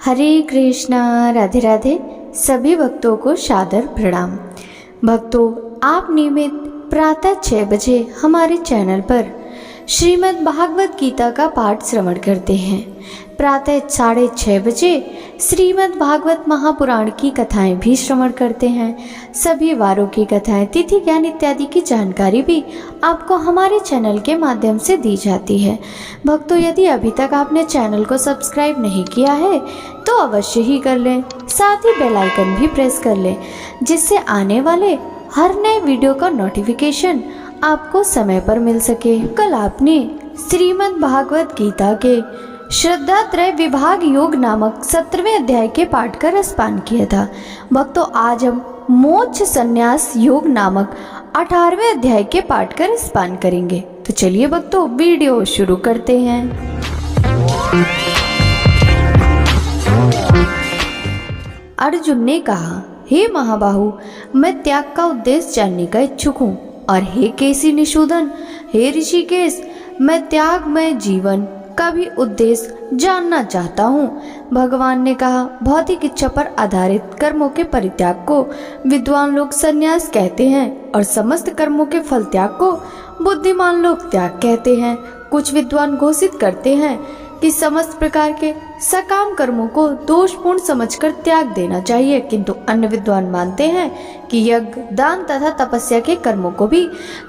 हरे कृष्णा, राधे राधे। सभी भक्तों को सादर प्रणाम। भक्तों, आप नियमित प्रातः 6 बजे हमारे चैनल पर श्रीमद् भागवत गीता का पाठ श्रवण करते हैं। प्रातः 6:30 बजे श्रीमद् भागवत महापुराण की कथाएं भी श्रवण करते हैं। सभी वारों की कथाएं, तिथि ज्ञान इत्यादि की जानकारी भी आपको हमारे चैनल के माध्यम से दी जाती है। भक्तों, यदि अभी तक आपने चैनल को सब्सक्राइब नहीं किया है तो अवश्य ही कर लें, साथ ही बेल आइकन भी प्रेस कर लें, जिससे आने वाले हर नए वीडियो का नोटिफिकेशन आपको समय पर मिल सके। कल आपने श्रीमद् भागवत गीता के श्रद्धा त्रय विभाग योग नामक 17वें अध्याय के पाठ का रसपान किया था। भक्तों, आज हम मोक्ष संन्यास योग नामक 18वें अध्याय के पाठ का रसपान करेंगे। तो चलिए भक्तों, वीडियो शुरू करते हैं। अर्जुन ने कहा, हे महाबाहु, मैं त्याग का उद्देश्य जानने का इच्छुक हूँ। और हे केसी निषूदन, हे ऋषिकेश, मैं त्यागमय जीवन का भी उद्देश्य जानना चाहता हूँ। भगवान ने कहा, भौतिक इच्छा पर आधारित कर्मों के परित्याग को विद्वान लोग संन्यास कहते हैं और समस्त कर्मों के फल त्याग को बुद्धिमान लोग त्याग कहते हैं। कुछ विद्वान घोषित करते हैं कि समस्त प्रकार के सकाम कर्मों को दोषपूर्ण समझकर त्याग देना चाहिए, किंतु अन्य विद्वान मानते हैं कि यज्ञ, दान तथा तपस्या के कर्मों को भी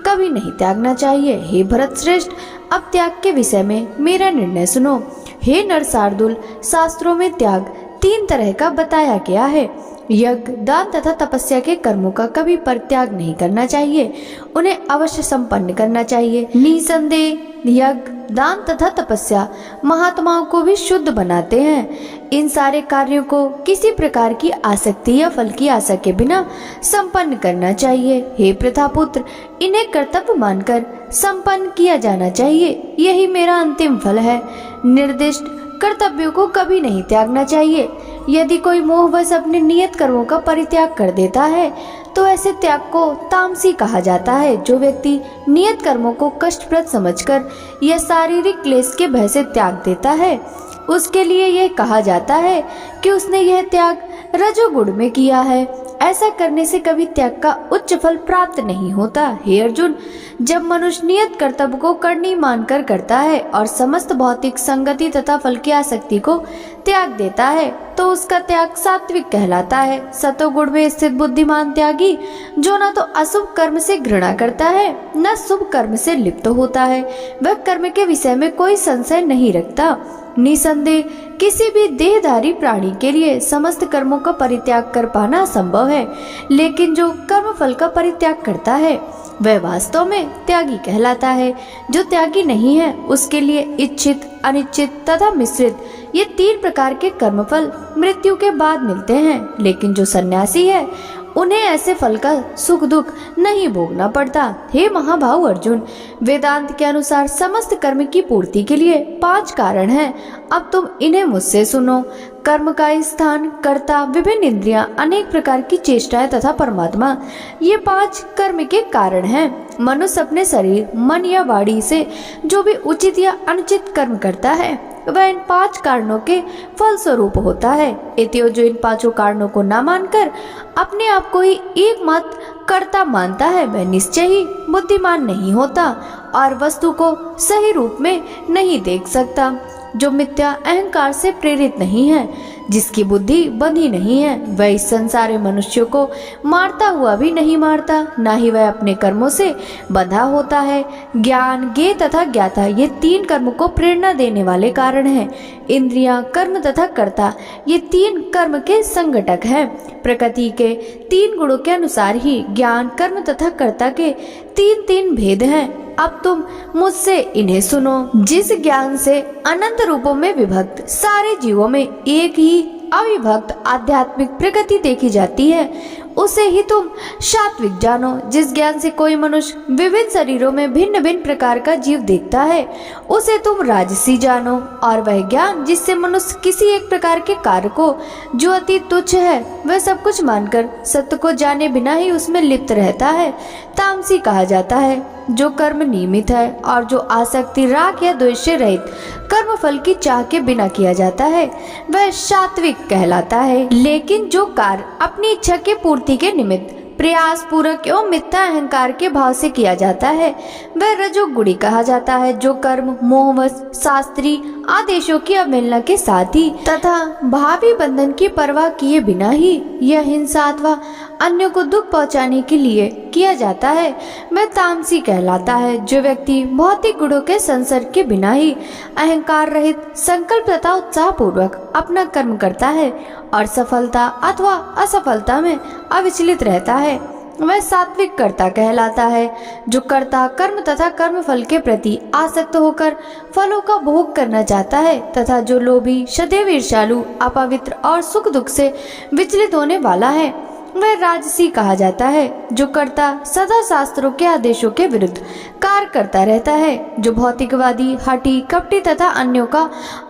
कभी नहीं त्यागना चाहिए। हे भरत श्रेष्ठ, अब त्याग के विषय में मेरा निर्णय सुनो। हे नरसार्दूल, शास्त्रों में त्याग 3 तरह का बताया गया है। यज्ञ, दान तथा तपस्या के कर्मों का कभी परित्याग नहीं करना चाहिए, उन्हें अवश्य संपन्न करना चाहिए। निसंदेह यज्ञ, दान तथा तपस्या महात्माओं को भी शुद्ध बनाते हैं। इन सारे कार्यों को किसी प्रकार की आसक्ति या फल की आशा के बिना संपन्न करना चाहिए। हे प्रथापुत्र, इन्हें कर्तव्य मानकर संपन्न किया जाना चाहिए, यही मेरा अंतिम फल है। निर्दिष्ट कर्तव्यों को कभी नहीं त्यागना चाहिए। यदि कोई मोहवश अपने नियत कर्मों का परित्याग कर देता है तो ऐसे त्याग को तामसी कहा जाता है। जो व्यक्ति नियत कर्मों को कष्टप्रद समझकर या शारीरिक क्लेश के भय से त्याग देता है, उसके लिए यह कहा जाता है कि उसने यह त्याग रजोगुण में किया है। ऐसा करने से कभी त्याग का उच्च फल प्राप्त नहीं होता। हे अर्जुन, जब मनुष्य नियत कर्तव्य को करनी मानकर करता है और समस्त भौतिक संगति तथा फल की आसक्ति को त्याग देता है तो उसका त्याग सात्विक कहलाता है। सतोगुण में स्थित बुद्धिमान त्यागी, जो न तो अशुभ कर्म से घृणा करता है न शुभ कर्म से लिप्त होता है, वह कर्म के विषय में कोई संशय नहीं रखता। निसंदेह किसी भी देहधारी प्राणी के लिए समस्त कर्मों का परित्याग कर पाना असंभव है, लेकिन जो कर्म फल का परित्याग करता है वह वास्तव में त्यागी कहलाता है। जो त्यागी नहीं है उसके लिए इच्छित, अनिच्छित तथा मिश्रित ये 3 प्रकार के कर्मफल मृत्यु के बाद मिलते हैं, लेकिन जो सन्यासी है उन्हें ऐसे फल का सुख दुख नहीं भोगना पड़ता। हे महाभाव अर्जुन, वेदांत के अनुसार समस्त कर्म की पूर्ति के लिए 5 कारण हैं। अब तुम इन्हें मुझसे सुनो। कर्म का स्थान, कर्ता, विभिन्न इंद्रियां, अनेक प्रकार की चेष्टाएं तथा परमात्मा, ये 5 कर्म के कारण हैं। मनुष्य अपने शरीर, मन या वाणी से जो भी उचित या अनुचित कर्म करता है वह इन 5 कारणों के फल स्वरूप होता है। इतियो जो इन 5 कारणों को न मानकर अपने आप को ही एकमात्र कर्ता मानता है, वह निश्चय ही बुद्धिमान नहीं होता और वस्तु को सही रूप में नहीं देख सकता। जो मिथ्या अहंकार से प्रेरित नहीं है, जिसकी बुद्धि बंधी नहीं है, वह इस संसारी मनुष्यों को मारता हुआ भी नहीं मारता, ना ही वह अपने कर्मों से बंधा होता है। ज्ञान, ज्ञेय तथा ज्ञाता ये 3 कर्म को प्रेरणा देने वाले कारण हैं। इंद्रियां, कर्म तथा कर्ता ये 3 कर्म के संगठक हैं। प्रकृति के 3 गुणों के अनुसार ही ज्ञान, कर्म तथा कर्ता के 3 भेद हैं। अब तुम मुझसे इन्हें सुनो। जिस ज्ञान से अनंत रूपों में विभक्त सारे जीवों में एक ही अविभक्त आध्यात्मिक प्रकृति देखी जाती है, उसे ही तुम सात्विक जानो। जिस ज्ञान से कोई मनुष्य विभिन्न शरीरों में भिन्न भिन्न प्रकार का जीव देखता है उसे तुम राजसी जानो। और वह ज्ञान जिससे मनुष्य किसी एक प्रकार के कार्य को जो अति तुच्छ है वह सब कुछ मानकर सत्य को जाने बिना ही उसमें लिप्त रहता है तामसी कहा जाता है। जो कर्म नियमित है और जो आसक्ति राग या द्वेष से रहित कर्म फल की चाह के बिना किया जाता है वह सात्विक कहलाता है। लेकिन जो कार्य अपनी इच्छा के पूर्ति के निमित्त प्रयास पूर्वक एवं मिथ्या अहंकार के भाव से किया जाता है वह रजोगुणी कहा जाता है। जो कर्म मोहवश शास्त्रीय आदेशों की अवहेलना के साथ ही तथा भावी बंधन की परवाह किए बिना ही यह हिंसा अथवा अन्यों को दुख पहुंचाने के लिए किया जाता है वह तामसी कहलाता है। जो व्यक्ति भौतिक गुणों के संसर्ग के बिना ही अहंकार रहित संकल्प तथा उत्साह पूर्वक अपना कर्म करता है और सफलता अथवा असफलता में अविचलित रहता है वह सात्विक कर्ता कहलाता है। जो कर्ता कर्म तथा कर्म फल के प्रति आसक्त होकर फलों का भोग करना चाहता है तथा जो लोभी सदैव ईर्ष्यालु अपवित्र और सुख दुख से विचलित होने वाला है वह राजसी कहा जाता है। जो कर्ता सदा शास्त्रों के आदेशों के विरुद्ध कार्य करता रहता है। जो भौतिकवादी हठी कपटी तथा अन्यों का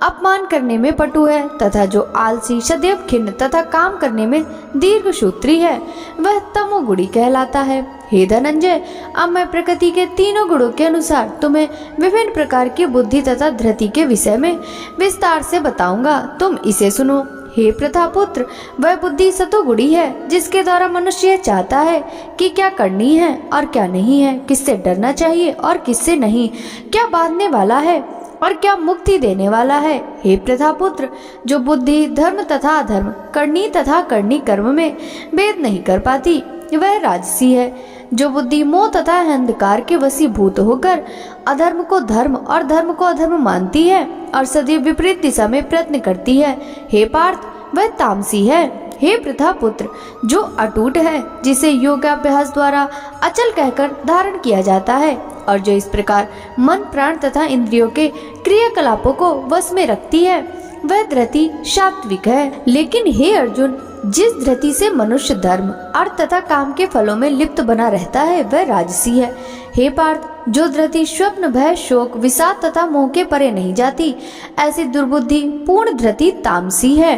अपमान करने में पटु है तथा जो आलसी सदैव खिन्न तथा काम करने में दीर्घ सूत्री है वह तमोगुणी कहलाता है। हे धनंजय, अब मैं प्रकृति के तीनों गुणों के अनुसार तुम्हें विभिन्न प्रकार की बुद्धि तथा धृति के विषय में विस्तार से बताऊंगा, तुम इसे सुनो। हे प्रथापुत्र, वह बुद्धि सतोगुणी है जिसके द्वारा मनुष्य चाहता है कि क्या करनी है और क्या नहीं है, किससे डरना चाहिए और किससे नहीं, क्या बांधने वाला है और क्या मुक्ति देने वाला है। हे प्रथापुत्र, जो बुद्धि धर्म तथा अधर्म करनी तथा करनी कर्म में भेद नहीं कर पाती वह राजसी है। जो बुद्धि मोह तथा अंधकार के वशीभूत होकर अधर्म को धर्म और धर्म को अधर्म मानती है और सदैव विपरीत दिशा में प्रयत्न करती है, हे पार्थ, वह तामसी है। हे प्रथापुत्र, जो अटूट है जिसे योगाभ्यास द्वारा अचल कहकर धारण किया जाता है और जो इस प्रकार मन प्राण तथा इंद्रियों के क्रियाकलापों को वश में रखती है वह धृति सात्विक है। लेकिन हे अर्जुन, जिस धृति से मनुष्य धर्म अर्थ तथा काम के फलों में लिप्त बना रहता है वह राजसी है। हे पार्थ, जो धृति स्वप्न भय शोक विषाद तथा मोह के परे नहीं जाती ऐसी दुर्बुद्धि पूर्ण धृति तामसी है।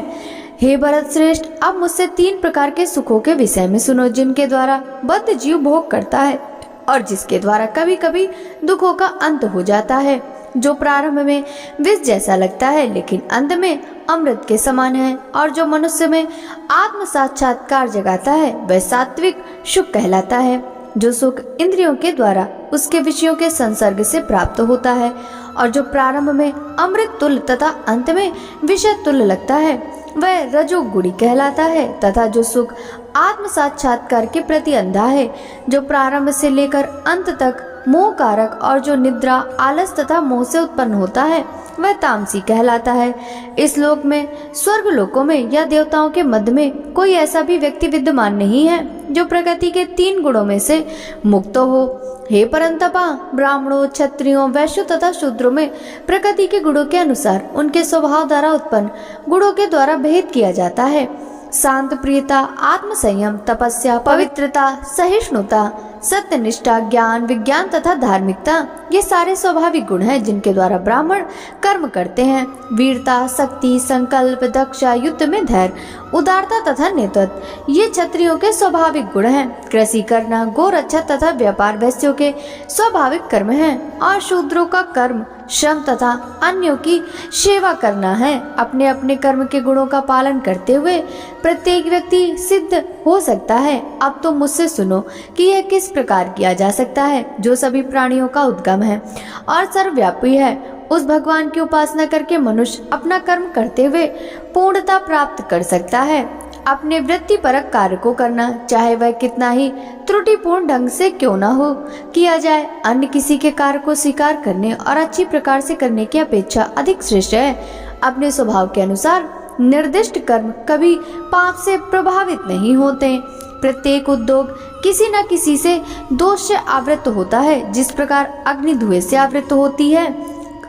हे भरत श्रेष्ठ, अब मुझसे 3 प्रकार के सुखों के विषय में सुनो जिनके द्वारा बद्ध जीव भोग करता है और जिसके द्वारा कभी कभी दुखों का अंत हो जाता है। जो प्रारंभ में विष जैसा लगता है लेकिन अंत में अमृत के समान है और जो मनुष्य में आत्म साक्षात्कार जगाता है वह सात्विक सुख कहलाता है। जो सुख इंद्रियों के द्वारा उसके विषयों के संसर्ग से प्राप्त होता है और जो प्रारंभ में अमृत तुल्य तथा अंत में विषय तुल्य लगता है वह रजोगुणी कहलाता है। तथा जो सुख आत्म साक्षात्कार के प्रति अंधा है, जो प्रारंभ से लेकर अंत तक मोह कारक और जो निद्रा आलस तथा मोह से उत्पन्न होता है वह तामसी कहलाता है। इस लोक में स्वर्ग लोकों में या देवताओं के मध्य में कोई ऐसा भी व्यक्ति विद्यमान नहीं है जो प्रकृति के 3 गुणों में से मुक्त हो। हे परंतपा, ब्राह्मणों क्षत्रियों वैश्यों तथा शूद्रों में प्रकृति के गुणों के अनुसार उनके स्वभाव द्वारा उत्पन्न गुणों के द्वारा भेद किया जाता है। शांत प्रियता, आत्म संयम, तपस्या, पवित्रता, सहिष्णुता, सत्यनिष्ठा, ज्ञान विज्ञान तथा धार्मिकता ये सारे स्वाभाविक गुण हैं जिनके द्वारा ब्राह्मण कर्म करते हैं। वीरता, शक्ति, संकल्प, दक्षा, युद्ध में धैर्य, उदारता तथा नेतृत्व ये क्षत्रियों के स्वाभाविक गुण हैं। कृषि करना, गौ रक्षा तथा व्यापार वैश्यों के स्वाभाविक कर्म हैं और शूद्रों का कर्म श्रम तथा अन्यों की सेवा करना है। अपने अपने कर्म के गुणों का पालन करते हुए प्रत्येक व्यक्ति सिद्ध हो सकता है। अब तुम मुझसे सुनो कि यह किस प्रकार किया जा सकता है जो सभी प्राणियों का उद्गम है और सर्वव्यापी है। उस भगवान की उपासना करके मनुष्य अपना कर्म करते हुए पूर्णता प्राप्त कर सकता है। अपने वृत्तिपरक कार्य को करना, चाहे वह कितना ही त्रुटिपूर्ण ढंग से क्यों न हो किया जाए, अन्य किसी के कार्य को स्वीकार करने और अच्छी प्रकार से करने की अपेक्षा अधिक श्रेष्ठ है। अपने स्वभाव के अनुसार निर्दिष्ट कर्म कभी पाप से प्रभावित नहीं होते। प्रत्येक उद्योग किसी न किसी से दोष से आवृत होता है। जिस प्रकार अग्नि धुएं से आवृत होती है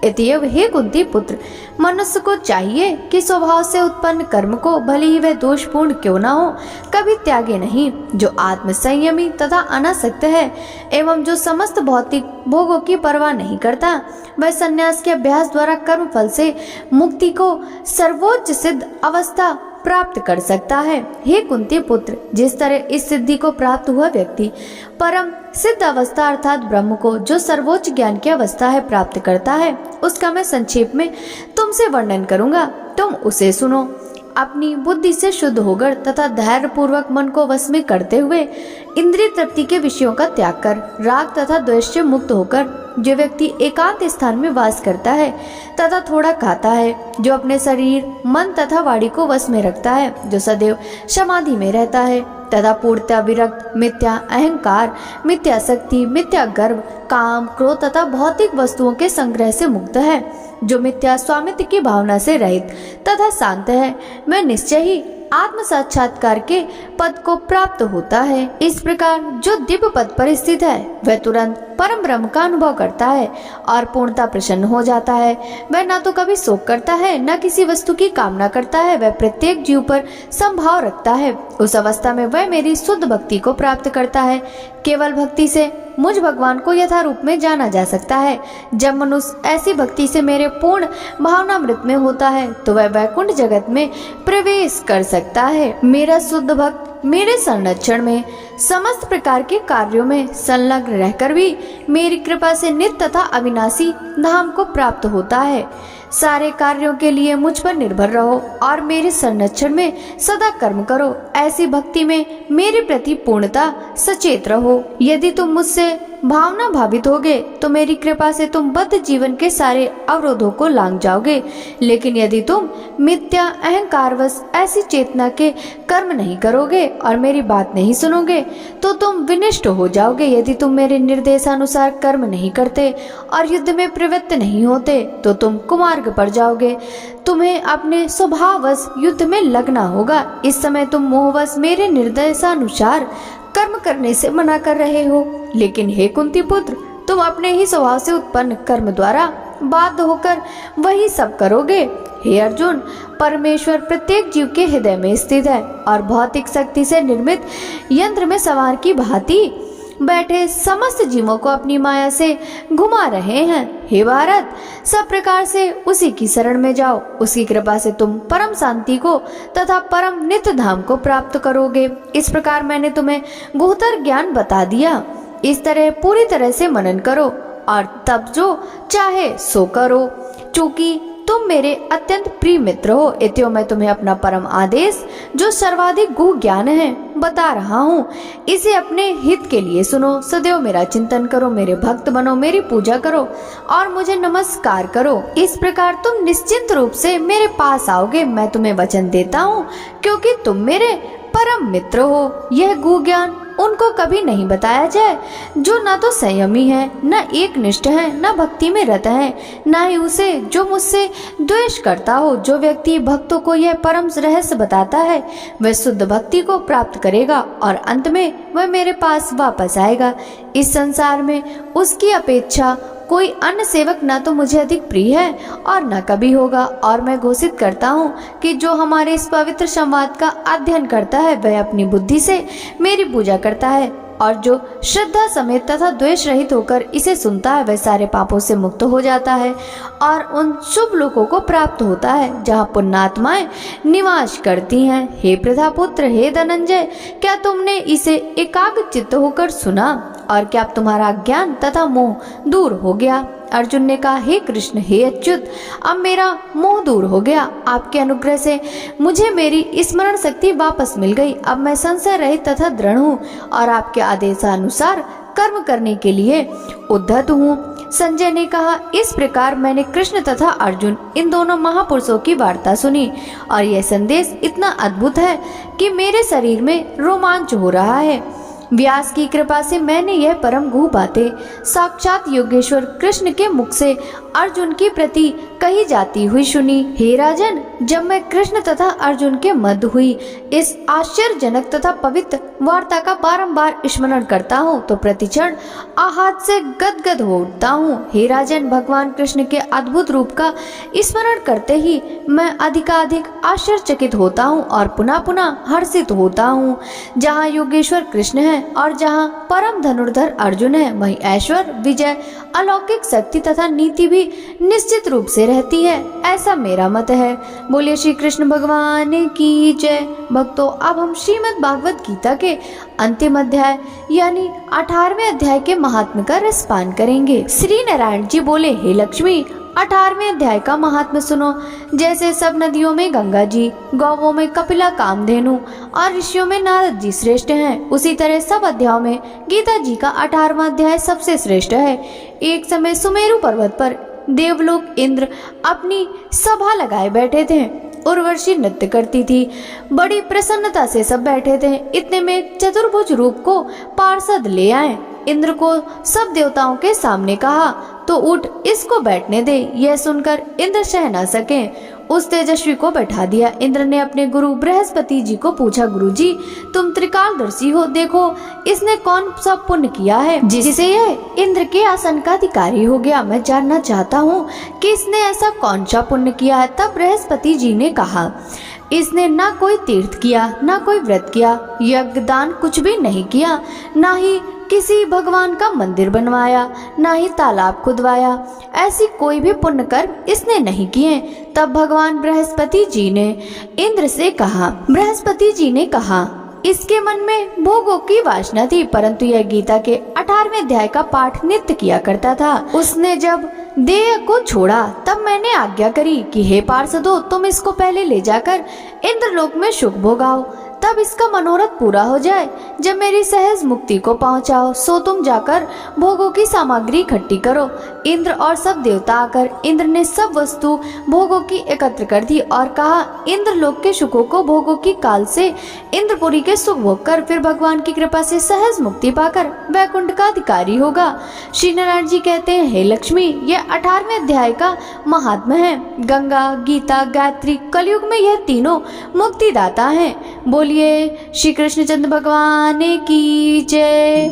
इतएव हे कुंती पुत्र, मनुष्य को चाहिए कि स्वभाव से उत्पन्न कर्म को भले ही वह दोषपूर्ण क्यों न हो कभी त्यागे नहीं। जो आत्म संयमी तथा अनासक्त है एवं जो समस्त भौतिक भोगों की परवाह नहीं करता, वह संन्यास के अभ्यास द्वारा कर्म फल से मुक्ति को सर्वोच्च सिद्ध अवस्था प्राप्त कर सकता है। हे कुंती पुत्र, जिस तरह इस सिद्धि को प्राप्त हुआ व्यक्ति परम सिद्ध अवस्था अर्थात ब्रह्म को, जो सर्वोच्च ज्ञान की अवस्था है, प्राप्त करता है, उसका मैं संक्षेप में तुमसे वर्णन करूंगा, तुम उसे सुनो। अपनी बुद्धि से शुद्ध होकर तथा धैर्य पूर्वक मन को वश में करते हुए इंद्रिय तृप्ति के विषयों का त्याग कर राग तथा द्वेष से मुक्त होकर जो व्यक्ति एकांत स्थान में वास करता है तथा थोड़ा खाता है, जो अपने शरीर मन तथा वाणी को वश में रखता है, जो सदैव समाधि में रहता है तथा पूर्णतः विरक्त, मिथ्या अहंकार, मिथ्या शक्ति, मिथ्या गर्व, काम, क्रोध तथा भौतिक वस्तुओं के संग्रह से मुक्त है, जो मिथ्या स्वामित्व की भावना से रहित तथा शांत है, वह निश्चय ही आत्म साक्षात्कार के पद को प्राप्त होता है। इस प्रकार जो दिव्य पद पर स्थित है वह तुरंत परम ब्रह्म का अनुभव करता है और पूर्णता प्रसन्न हो जाता है। वह न तो कभी शोक करता है न किसी वस्तु की कामना करता है, वह प्रत्येक जीव पर संभाव रखता है। उस अवस्था में वह मेरी शुद्ध भक्ति को प्राप्त करता है। केवल भक्ति से मुझ भगवान को यथा रूप में जाना जा सकता है। जब मनुष्य ऐसी भक्ति से मेरे पूर्ण भावनामृत में होता है तो वह वैकुंठ जगत में प्रवेश कर सकता है। मेरा शुद्ध भक्त मेरे संरक्षण में समस्त प्रकार के कार्यों में संलग्न रहकर भी मेरी कृपा से नित्य तथा अविनाशी धाम को प्राप्त होता है। सारे कार्यों के लिए मुझ पर निर्भर रहो और मेरे संरक्षण में सदा कर्म करो। ऐसी भक्ति में मेरे प्रति पूर्णता सचेत रहो। यदि तुम मुझसे भावना भावित होगे तो मेरी कृपा से तुम बद्ध जीवन के सारे अवरोधों को लांघ जाओगे। लेकिन यदि तुम मिथ्या अहंकारवश ऐसी चेतना के कर्म नहीं करोगे और मेरी बात नहीं सुनोगे तो तुम विनिष्ट हो जाओगे। यदि तुम मेरे निर्देशानुसार कर्म नहीं करते और युद्ध में प्रवृत्त नहीं होते तो तुम कुमार्ग पर जाओगे। तुम्हें अपने स्वभाववश युद्ध में लगना होगा। इस समय तुम मोहवश मेरे निर्देशानुसार कर्म करने से मना कर रहे हो। लेकिन हे कुंती पुत्र, तुम अपने ही स्वभाव से उत्पन्न कर्म द्वारा बाध्य होकर वही सब करोगे। हे अर्जुन, परमेश्वर प्रत्येक जीव के हृदय में स्थित है और भौतिक शक्ति से निर्मित यंत्र में सवार की भांति बैठे समस्त जीवों को अपनी माया से घुमा रहे हैं। हे भारत, सब प्रकार से उसी की शरण में जाओ। उसकी कृपा से तुम परम शांति को तथा परम नित्य धाम को प्राप्त करोगे। इस प्रकार मैंने तुम्हें गुह्यतर ज्ञान बता दिया। इस तरह पूरी तरह से मनन करो और तब जो चाहे सो करो। चूंकि तुम मेरे अत्यंत प्रिय मित्र हो, इत्यो मैं तुम्हें अपना परम आदेश जो सर्वाधिक गुह्य ज्ञान है बता रहा हूँ। इसे अपने हित के लिए सुनो। सदैव मेरा चिंतन करो, मेरे भक्त बनो, मेरी पूजा करो और मुझे नमस्कार करो। इस प्रकार तुम निश्चिंत रूप से मेरे पास आओगे। मैं तुम्हें वचन देता हूँ क्योंकि तुम मेरे परम मित्र हो। यह गुह्य ज्ञान उनको कभी नहीं बताया जाए जो न तो संयमी है, न एक निष्ठ है, न भक्ति में रत है, न ही उसे जो मुझसे द्वेष करता हो। जो व्यक्ति भक्तों को यह परम रहस्य बताता है वह शुद्ध भक्ति को प्राप्त करेगा और अंत में वह मेरे पास वापस आएगा। इस संसार में उसकी अपेक्षा कोई अन्य सेवक न तो मुझे अधिक प्रिय है और न कभी होगा। और मैं घोषित करता हूँ कि जो हमारे इस पवित्र संवाद का अध्ययन करता है वह अपनी बुद्धि से मेरी पूजा करता है और जो श्रद्धा समेत तथा द्वेष रहित होकर इसे सुनता है वह सारे पापों से मुक्त हो जाता है और उन शुभ लोकों को प्राप्त होता है जहाँ पुण्यात्माएं निवास करती हैं। हे प्रजापुत्र, हे धनंजय, क्या तुमने इसे एकाग्र चित्त होकर सुना और क्या तुम्हारा ज्ञान तथा मोह दूर हो गया? अर्जुन ने कहा, हे कृष्ण, हे अच्युत, अब मेरा मोह दूर हो गया। आपके अनुग्रह से मुझे मेरी स्मरण शक्ति वापस मिल गई। अब मैं संशय रहित तथा दृढ़ हूँ और आपके आदेशानुसार कर्म करने के लिए उद्धत हूँ। संजय ने कहा, इस प्रकार मैंने कृष्ण तथा अर्जुन इन दोनों महापुरुषों की वार्ता सुनी और यह संदेश इतना अद्भुत है कि मेरे शरीर में रोमांच हो रहा है। व्यास की कृपा से मैंने यह परम गुह्य बातें साक्षात योगेश्वर कृष्ण के मुख से अर्जुन की प्रति कही जाती हुई सुनी। हे राजन, जब मैं कृष्ण तथा अर्जुन के मध्य हुई इस आश्चर्यजनक तथा पवित्र वार्ता का बारंबार स्मरण करता हूँ तो प्रतिक्षण आहत से गदगद हो उठता हूँ। हे राजन, भगवान कृष्ण के अद्भुत रूप का स्मरण करते ही मैं अधिकाधिक आश्चर्यचकित होता हूँ और पुनः पुनः हर्षित होता हूँ। जहाँ योगेश्वर कृष्ण है और जहाँ परम धनुर्धर अर्जुन है, वहीं ऐश्वर्य, विजय, अलौकिक शक्ति तथा नीति भी निश्चित रूप से रहती है, ऐसा मेरा मत है। बोलिए श्री कृष्ण भगवान की जय। भक्तों, अब हम श्रीमद् भागवत गीता के अंतिम अध्याय यानी 18वें अध्याय के महात्म्य का रसपान करेंगे। श्री नारायण जी बोले, हे लक्ष्मी, 18वें अध्याय का महात्म्य सुनो। जैसे सब नदियों में गंगा जी, गौवों में कपिला कामधेनु और ऋषियों में नारद जी श्रेष्ठ हैं, उसी तरह सब अध्यायों में गीता जी का 18वां अध्याय सबसे श्रेष्ठ है। एक समय सुमेरु पर्वत पर देवलोक इंद्र अपनी सभा लगाए बैठे थे। उर्वशी नृत्य करती थी। बड़ी प्रसन्नता से सब बैठे थे। इतने में चतुर्भुज रूप को पार्षद ले आए। इंद्र को सब देवताओं के सामने कहा, तो उठ, इसको बैठने दे। यह सुनकर इंद्र सह न सके, उस तेजस्वी को बैठा दिया। इंद्र ने अपने गुरु बृहस्पति जी को पूछा, गुरु जी, तुम त्रिकालदर्शी हो, देखो इसने कौन सा पुण्य किया है जिससे यह इंद्र के आसन का अधिकारी हो गया। मैं जानना चाहता हूँ कि इसने ऐसा कौन सा पुण्य किया है। तब बृहस्पति जी ने कहा, इसने ना कोई तीर्थ किया, ना कोई व्रत किया, यज्ञ दान कुछ भी नहीं किया, ना ही किसी भगवान का मंदिर बनवाया, ना ही तालाब खुदवाया। ऐसी कोई भी पुण्य कर्म इसने नहीं किए। तब भगवान बृहस्पति जी ने इंद्र से कहा, बृहस्पति जी ने कहा, इसके मन में भोगों की वासना थी, परंतु यह गीता के 18वें अध्याय का पाठ नित्य किया करता था। उसने जब देह को छोड़ा तब मैंने आज्ञा करी कि हे पार्षदों, तुम इसको पहले ले जाकर इंद्रलोक में सुख भोगाओ, तब इसका मनोरथ पूरा हो जाए। जब मेरी सहज मुक्ति को पहुंचाओ, सो तुम जाकर भोगों की सामग्री इकट्ठी करो। इंद्र और सब देवता आकर इंद्र ने सब वस्तु भोगों की एकत्र कर दी और कहा, इंद्रलोक के सुखों को भोगों की काल से इंद्रपुरी के सुख भोग कर फिर भगवान की कृपा से सहज मुक्ति पाकर वैकुंठ का अधिकारी होगा। श्री नारायण जी कहते हैं, हे लक्ष्मी, यह 18वें अध्याय का महात्म्य है। गंगा, गीता, गायत्री, कलयुग में यह तीनों मुक्तिदाता हैं। बोलिए श्री कृष्णचंद्र भगवान की जय।